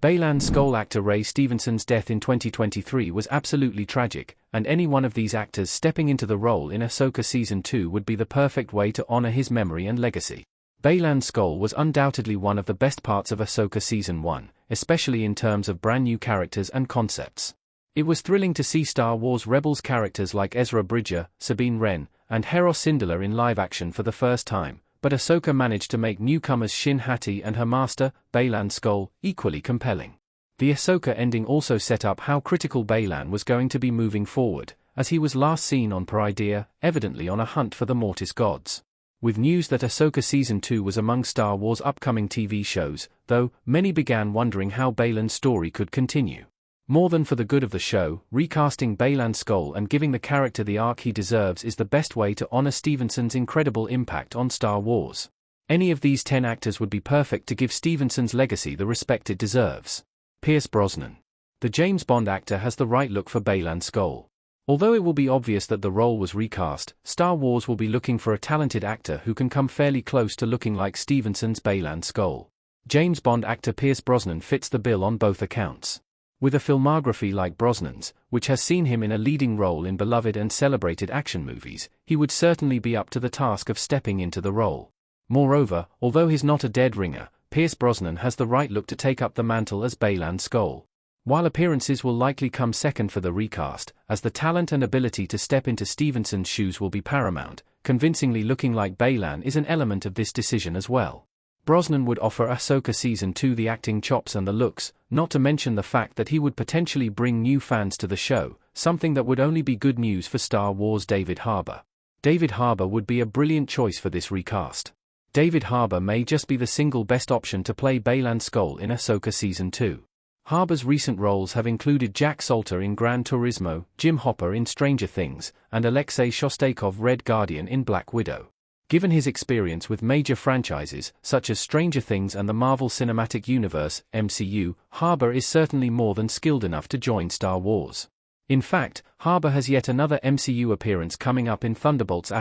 Baylan Skoll actor Ray Stevenson's death in 2023 was absolutely tragic, and any one of these actors stepping into the role in Ahsoka Season 2 would be the perfect way to honor his memory and legacy. Baylan Skoll was undoubtedly one of the best parts of Ahsoka Season 1, especially in terms of brand new characters and concepts. It was thrilling to see Star Wars Rebels characters like Ezra Bridger, Sabine Wren, and Hera Syndulla in live action for the first time, but Ahsoka managed to make newcomers Shin Hati and her master, Baylan Skoll, equally compelling. The Ahsoka ending also set up how critical Baylan was going to be moving forward, as he was last seen on Peridea, evidently on a hunt for the Mortis gods. With news that Ahsoka Season 2 was among Star Wars' upcoming TV shows, though, many began wondering how Baylan's story could continue. More than for the good of the show, recasting Baylan Skoll and giving the character the arc he deserves is the best way to honor Stevenson's incredible impact on Star Wars. Any of these 10 actors would be perfect to give Stevenson's legacy the respect it deserves. Pierce Brosnan. The James Bond actor has the right look for Baylan Skoll. Although it will be obvious that the role was recast, Star Wars will be looking for a talented actor who can come fairly close to looking like Stevenson's Baylan Skoll. James Bond actor Pierce Brosnan fits the bill on both accounts. With a filmography like Brosnan's, which has seen him in a leading role in beloved and celebrated action movies, he would certainly be up to the task of stepping into the role. Moreover, although he's not a dead ringer, Pierce Brosnan has the right look to take up the mantle as Baylan Skoll. While appearances will likely come second for the recast, as the talent and ability to step into Stevenson's shoes will be paramount, convincingly looking like Baylan is an element of this decision as well. Brosnan would offer Ahsoka Season 2 the acting chops and the looks, not to mention the fact that he would potentially bring new fans to the show, something that would only be good news for Star Wars' David Harbour. David Harbour would be a brilliant choice for this recast. David Harbour may just be the single best option to play Baylan Skoll in Ahsoka Season 2. Harbour's recent roles have included Jack Salter in Gran Turismo, Jim Hopper in Stranger Things, and Alexei Shostakov Red Guardian in Black Widow. Given his experience with major franchises, such as Stranger Things and the Marvel Cinematic Universe, MCU, Harbour is certainly more than skilled enough to join Star Wars. In fact, Harbour has yet another MCU appearance coming up in Thunderbolts*,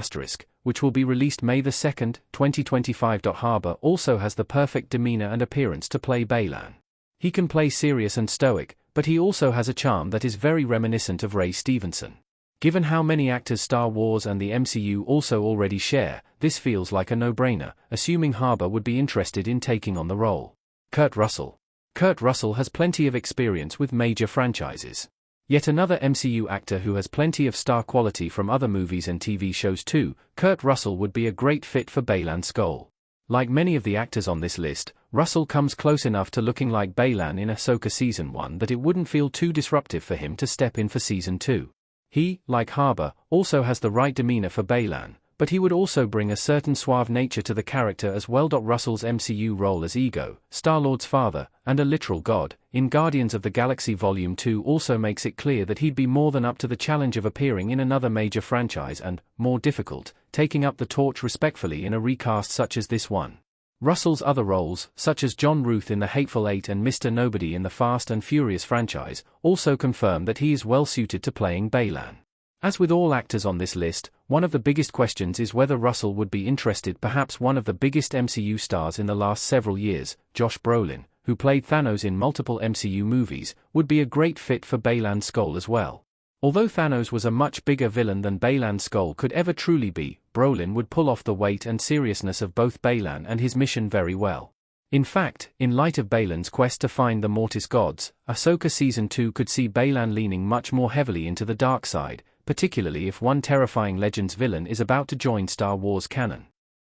which will be released May 2, 2025. Harbour also has the perfect demeanor and appearance to play Baylan. He can play serious and stoic, but he also has a charm that is very reminiscent of Ray Stevenson. Given how many actors Star Wars and the MCU also already share, this feels like a no-brainer, assuming Harbour would be interested in taking on the role. Kurt Russell. Kurt Russell has plenty of experience with major franchises. Yet another MCU actor who has plenty of star quality from other movies and TV shows too. Kurt Russell would be a great fit for Baylan Skoll. Like many of the actors on this list, Russell comes close enough to looking like Baylan in Ahsoka Season 1 that it wouldn't feel too disruptive for him to step in for Season 2. He, like Harbour, also has the right demeanor for Baylan, but he would also bring a certain suave nature to the character as well. Russell's MCU role as Ego, Star-Lord's father, and a literal god, in Guardians of the Galaxy Volume 2 also makes it clear that he'd be more than up to the challenge of appearing in another major franchise and, more difficult, taking up the torch respectfully in a recast such as this one. Russell's other roles, such as John Ruth in The Hateful Eight and Mr. Nobody in the Fast and Furious franchise, also confirm that he is well suited to playing Baylan. As with all actors on this list, one of the biggest questions is whether Russell would be interested. Perhaps one of the biggest MCU stars in the last several years, Josh Brolin, who played Thanos in multiple MCU movies, would be a great fit for Baylan Skoll as well. Although Thanos was a much bigger villain than Baylan Skoll could ever truly be, Brolin would pull off the weight and seriousness of both Baylan and his mission very well. In fact, in light of Baylan's quest to find the Mortis gods, Ahsoka Season 2 could see Baylan leaning much more heavily into the dark side, particularly if one terrifying Legends villain is about to join Star Wars canon.